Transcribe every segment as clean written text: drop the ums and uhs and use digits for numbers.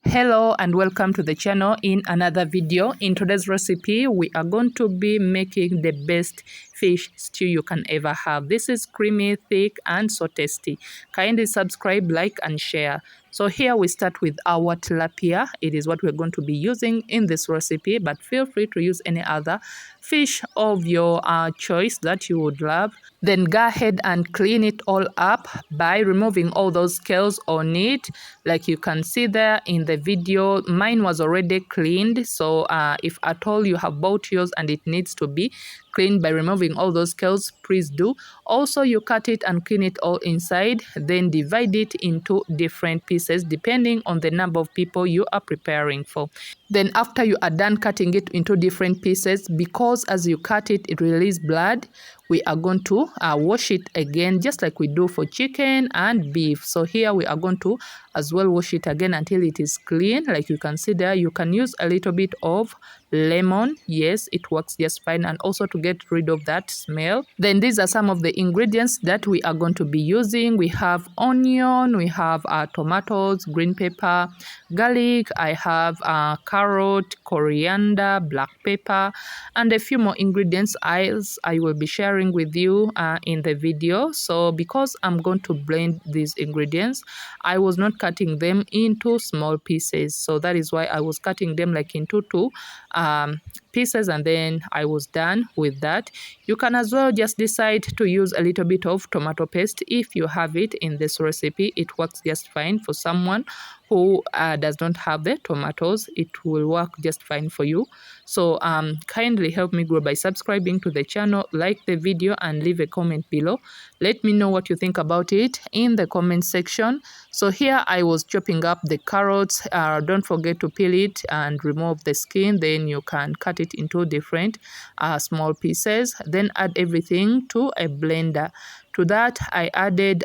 Hello and welcome to the channel in another video. In today's recipe we are going to be making the best fish stew you can ever have. This is creamy, thick and so tasty. Kindly subscribe, like and share. So here we start with our tilapia. It is what we're going to be using in this recipe, but feel free to use any other fish of your choice that you would love. Then go ahead and clean it all up by removing all those scales on it. Like you can see there in the video, mine was already cleaned. So if at all you have bought yours and it needs to be cleaned by removing all those scales, please do. Also, you cut it and clean it all inside, then divide it into different pieces depending on the number of people you are preparing for. Then after you are done cutting it into different pieces, because as you cut it, it releases blood, we are going to wash it again, just like we do for chicken and beef. So here we are going to as well wash it again until it is clean. Like you can see there, you can use a little bit of lemon. Yes, it works just fine, and also to get rid of that smell. Then these are some of the ingredients that we are going to be using. We have onion, we have tomatoes, green pepper, garlic, I have carrot, coriander, black pepper, and a few more ingredients as I will be sharing with you in the video. So because I'm going to blend these ingredients, I was not cutting them into small pieces. So that is why I was cutting them like into two pieces, and then I was done with that. You can as well just decide to use a little bit of tomato paste if you have it in this recipe. It works just fine. For someone who does not have the tomatoes, it will work just fine for you. So kindly help me grow by subscribing to the channel, like the video and leave a comment below. Let me know what you think about it in the comment section. So here I was chopping up the carrots. Don't forget to peel it and remove the skin. Then you can cut it into different small pieces. Then add everything to a blender. To that, I added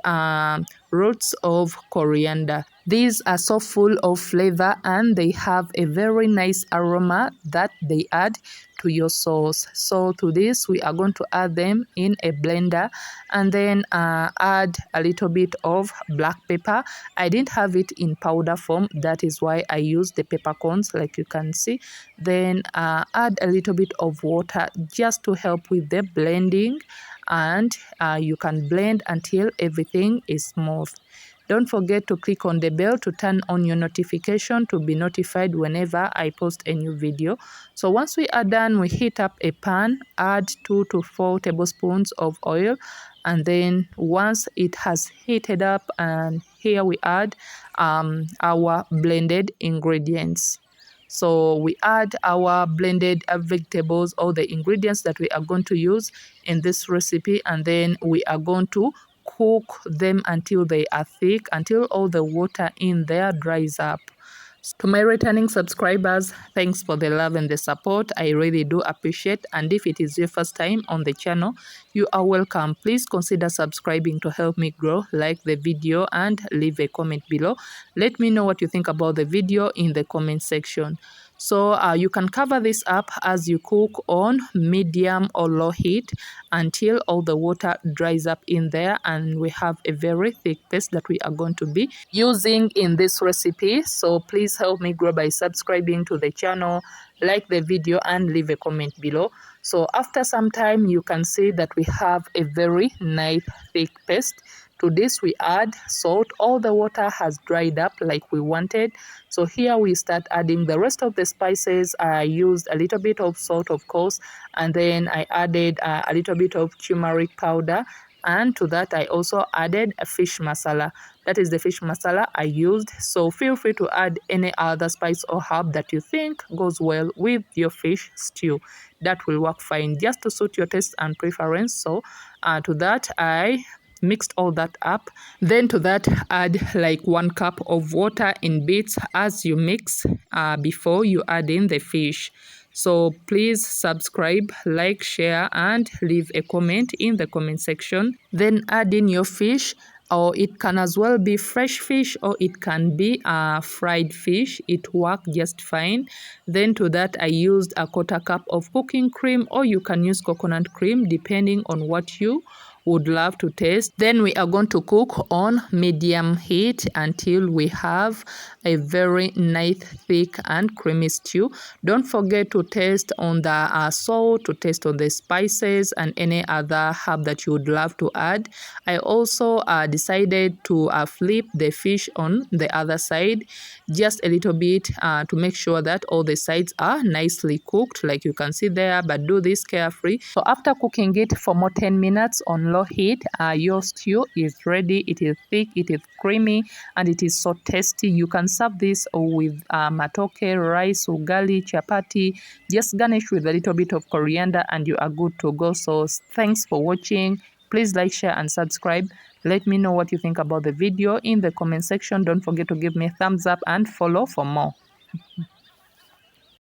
roots of coriander. These are so full of flavor and they have a very nice aroma that they add to your sauce. So to this, we are going to add them in a blender, and then add a little bit of black pepper. I didn't have it in powder form. That is why I used the peppercorns, like you can see. Then add a little bit of water just to help with the blending, and you can blend until everything is smooth. Don't forget to click on the bell to turn on your notification to be notified whenever I post a new video. So once we are done, we heat up a pan, add 2 to 4 tablespoons of oil, and then once it has heated up, and here we add our blended ingredients. So we add our blended vegetables, all the ingredients that we are going to use in this recipe, and then we are going to cook them until they are thick, until all the water in there dries up. To my returning subscribers, thanks for the love and the support. I really do appreciate. And if it is your first time on the channel, you are welcome. Please consider subscribing to help me grow. Like the video and leave a comment below. Let me know what you think about the video in the comment section. So you can cover this up as you cook on medium or low heat until all the water dries up in there, and we have a very thick paste that we are going to be using in this recipe. So please help me grow by subscribing to the channel, like the video and leave a comment below. So after some time, you can see that we have a very nice thick paste. To this we add salt. All the water has dried up like we wanted. So here we start adding the rest of the spices. I used a little bit of salt, of course, and then I added a little bit of turmeric powder. And to that, I also added a fish masala. That is the fish masala I used. So feel free to add any other spice or herb that you think goes well with your fish stew. That will work fine, just to suit your taste and preference. So to that, I mixed all that up. Then to that, add like 1 cup of water in bits as you mix before you add in the fish. So please subscribe, like, share and leave a comment in the comment section. Then add in your fish, or it can as well be fresh fish, or it can be fried fish. It worked just fine. Then to that, I used a 1/4 cup of cooking cream, or you can use coconut cream depending on what you would love to taste. Then we are going to cook on medium heat until we have a very nice, thick and creamy stew. Don't forget to taste on the salt, to taste on the spices and any other herb that you would love to add. I also decided to flip the fish on the other side just a little bit to make sure that all the sides are nicely cooked, like you can see there, but do this carefully. So after cooking it for more 10 minutes on low heat, your stew is ready. It is thick, it is creamy, and it is so tasty. You can serve this with matoke, rice, ugali, chapati. Just garnish with a little bit of coriander and you are good to go. So thanks for watching. Please like, share and subscribe. Let me know what you think about the video in the comment section. Don't forget to give me a thumbs up and follow for more.